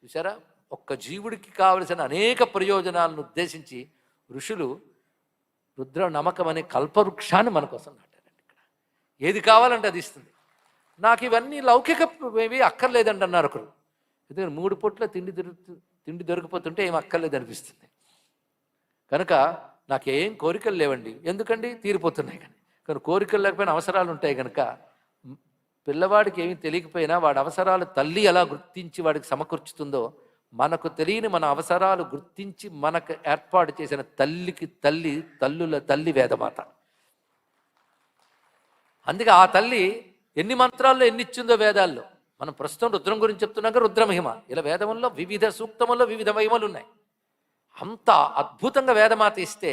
చూసారా, ఒక్క జీవుడికి కావలసిన అనేక ప్రయోజనాలను ఉద్దేశించి ఋషులు రుద్ర నమ్మకం అనే కల్పవృక్షాన్ని మన కోసం నాటారండి. ఇక్కడ ఏది కావాలంటే అది ఇస్తుంది. నాకు ఇవన్నీ లౌకిక ఏవి అక్కర్లేదండి అన్నారు ఒకరు. ఎందుకంటే 3 పూట్ల తిండి దొరికిపోతుంటే ఏం అక్కర్లేదు అనిపిస్తుంది. కనుక నాకేం కోరికలు లేవండి. ఎందుకండి, తీరిపోతున్నాయి. కానీ కోరికలు లేకపోయినా అవసరాలు ఉంటాయి. కనుక పిల్లవాడికి ఏమీ తెలియకపోయినా వాడి అవసరాలు తల్లి ఎలా గుర్తించి వాడికి సమకూర్చుతుందో, మనకు తెలియని మన అవసరాలు గుర్తించి మనకు ఏర్పాటు చేసిన తల్లికి తల్లుల తల్లి వేదమాత. అందుకే ఆ తల్లి ఎన్ని మంత్రాల్లో ఎన్ని ఇచ్చిందో వేదాల్లో. మనం ప్రస్తుతం రుద్రం గురించి చెప్తున్నాక రుద్రమహిమ, ఇలా వేదముల్లో వివిధ సూక్తముల్లో వివిధ మహిమలు ఉన్నాయి. అంత అద్భుతంగా వేదమాత ఇస్తే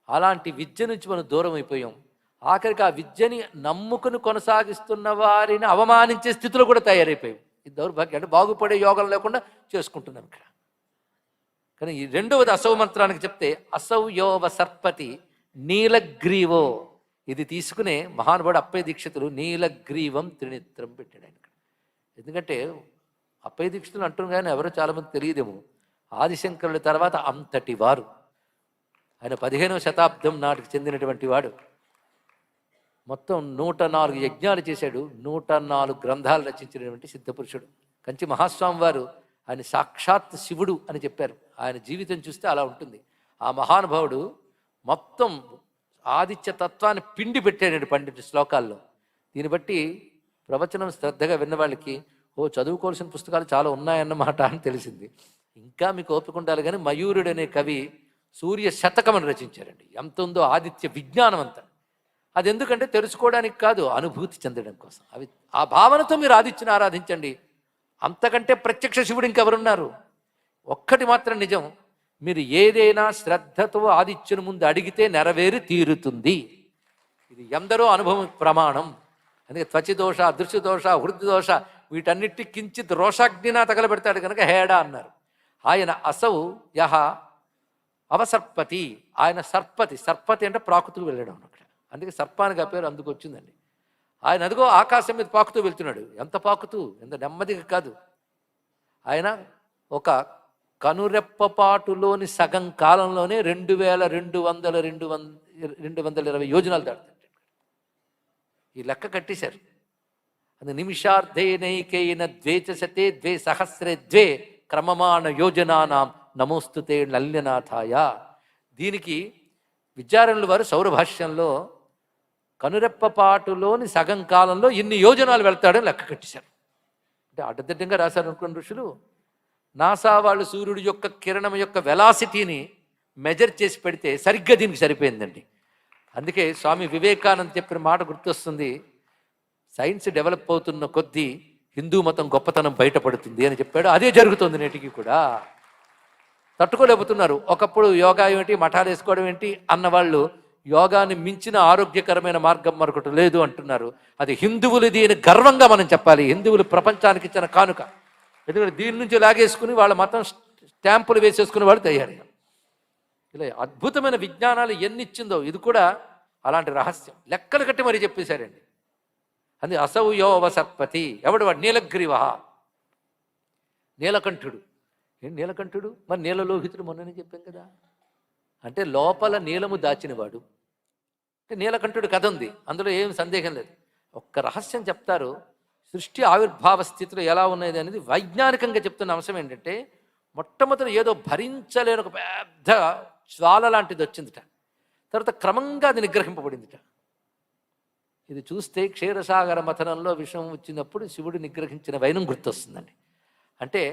అలాంటి విద్య నుంచి మనం దూరం అయిపోయాం. ఆఖరికి ఆ విద్యని నమ్ముకుని కొనసాగిస్తున్న వారిని అవమానించే స్థితిలో కూడా తయారైపోయాం. ఇది దౌర్భాగ్యం. అంటే బాగుపడే యోగం లేకుండా చేసుకుంటున్నాం ఇక్కడ. కానీ ఈ రెండవది అసౌ మంత్రానికి చెప్తే అసౌ యోవ సర్పతి నీలగ్రీవో, ఇది తీసుకునే మహానుభావుడు అప్పయ్య దీక్షితులు నీలగ్రీవం త్రినేత్రం పెట్టాడు ఆయన. ఎందుకంటే అప్పయ్య దీక్షితులు అంటున్నారు కానీ ఎవరో చాలామంది తెలియదేమో, ఆదిశంకరుల తర్వాత అంతటి వారు. ఆయన 15వ శతాబ్దం నాటికి చెందినటువంటి వాడు. మొత్తం 104 యజ్ఞాలు చేశాడు, 104 గ్రంథాలు రచించినటువంటి సిద్ధపురుషుడు. కంచి మహాస్వామి వారు ఆయన సాక్షాత్ శివుడు అని చెప్పారు. ఆయన జీవితం చూస్తే అలా ఉంటుంది. ఆ మహానుభావుడు మొత్తం ఆదిత్య తత్వాన్ని పిండి పెట్టాడు 12 శ్లోకాల్లో. దీన్ని బట్టి ప్రవచనం శ్రద్ధగా విన్న వాళ్ళకి చదువుకోవాల్సిన పుస్తకాలు చాలా ఉన్నాయన్నమాట అని తెలిసింది. ఇంకా మీకు ఓపిక ఉండాలి. కానీ మయూరుడు అనే కవి సూర్య శతకమని రచించారండి. ఎంత ఉందో ఆదిత్య విజ్ఞానం అంతా. అది ఎందుకంటే తెలుసుకోవడానికి కాదు, అనుభూతి చెందడం కోసం. ఆ భావనతో మీరు ఆదిత్యని ఆరాధించండి. అంతకంటే ప్రత్యక్ష శివుడు ఇంకెవరున్నారు? ఒక్కటి మాత్రం నిజం, మీరు ఏదైనా శ్రద్ధతో ఆదిత్యుని ముందు అడిగితే నెరవేరి తీరుతుంది. ఇది ఎందరో అనుభవం ప్రమాణం. అందుకే త్వచిదోష, దృశ్యదోష, హృదయదోష వీటన్నిటి కించిత్ రోషాగ్నినా తగలబెడతాడు కనుక హేడా అన్నారు. ఆయన అసౌ యహ అవసర్పతి, ఆయన సర్పతి అంటే ప్రాకుతూ వెళ్ళడం అక్కడ. అందుకే సర్పానికి ఆ పేరు అందుకు వచ్చిందండి. ఆయన అదిగో ఆకాశం మీద పాకుతూ వెళ్తున్నాడు. ఎంత పాకుతూ, ఎంత నెమ్మదిగా కాదు. ఆయన ఒక కనురెప్పపాటులోని సగం కాలంలోనే 2220 యోజనాలు దాటుతాడు. ఈ లెక్క కట్టేశారు. అది నిమిషార్ధేనైకైన ద్వేచశతే 2 క్రమమాణ యోజనానాం నమోస్తుతే నల్యనాథాయ. దీనికి విద్యారణ్యుల వారు సౌరభాష్యంలో కనురెప్పపాటులోని సగం కాలంలో ఇన్ని యోజనాలు వెళ్తాడని లెక్క కట్టేశారు. అంటే అడ్డదిడ్డంగా రాశారు అనుకున్న ఋషులు. నాసా వాళ్ళు సూర్యుడి యొక్క కిరణం యొక్క వెలాసిటీని మెజర్ చేసి పెడితే సరిగ్గా దీనికి సరిపోయిందండి. అందుకే స్వామి వివేకానంద చెప్పిన మాట గుర్తొస్తుంది, సైన్స్ డెవలప్ అవుతున్న కొద్దీ హిందూ మతం గొప్పతనం బయటపడుతుంది అని చెప్పాడు. అదే జరుగుతుంది నేటికి కూడా. తట్టుకోలేకపోతున్నారు. ఒకప్పుడు యోగా ఏమిటి, మఠాలు వేసుకోవడం ఏంటి అన్నవాళ్ళు యోగాని మించిన ఆరోగ్యకరమైన మార్గం మరొకటి లేదు అంటున్నారు. అది హిందువులది అని గర్వంగా మనం చెప్పాలి. హిందువులు ప్రపంచానికి ఇచ్చిన కానుక. ఎందుకంటే దీని నుంచి లాగేసుకుని వాళ్ళ మతం స్టాంపులు వేసేసుకుని వాళ్ళు తయారయ్యారు. ఇలా అద్భుతమైన విజ్ఞానాలు ఎన్ని ఇచ్చిందో ఇది కూడా అలాంటి రహస్యం లెక్కలు కట్టి మరీ చెప్పేశారండి. అది అసౌ యోవ సర్పతి. ఎవడు వాడు? నీలగ్రీవ, నీలకంఠుడు. ఏం నీలకంఠుడు? మరి నీలలోహితుడు మొన్ననే చెప్పాం కదా. అంటే లోపల నీలము దాచినవాడు. అంటే నీలకంఠుడు కథ ఉంది, అందులో ఏం సందేహం లేదు. ఒక్క రహస్యం చెప్తారు. సృష్టి ఆవిర్భావ స్థితిలో ఎలా ఉన్నది అనేది వైజ్ఞానికంగా చెప్తున్న అంశం ఏంటంటే, మొట్టమొదటి ఏదో భరించలేని ఒక పెద్ద జ్వాల లాంటిది వచ్చిందిట. తర్వాత క్రమంగా అది నిగ్రహింపబడిందిట. ఇది చూస్తే క్షీరసాగర మథనంలో విషం వచ్చినప్పుడు శివుడు నిగ్రహించిన వైనం గుర్తొస్తుందండి. అంటే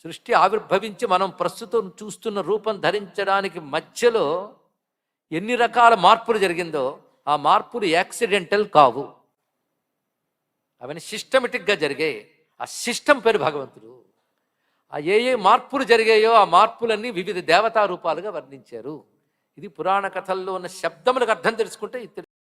సృష్టి ఆవిర్భవించి మనం ప్రస్తుతం చూస్తున్న రూపం ధరించడానికి మధ్యలో ఎన్ని రకాల మార్పులు జరిగిందో ఆ మార్పులు యాక్సిడెంటల్ కావు, అవన్నీ సిస్టమేటిక్గా జరిగాయి. ఆ సిస్టమ్ పేరు భగవంతుడు. ఆ ఏ మార్పులు జరిగాయో ఆ మార్పులన్నీ వివిధ దేవతా రూపాలుగా వర్ణించారు. ఇది పురాణ కథల్లో ఉన్న శబ్దములకు అర్థం తెలుసుకుంటే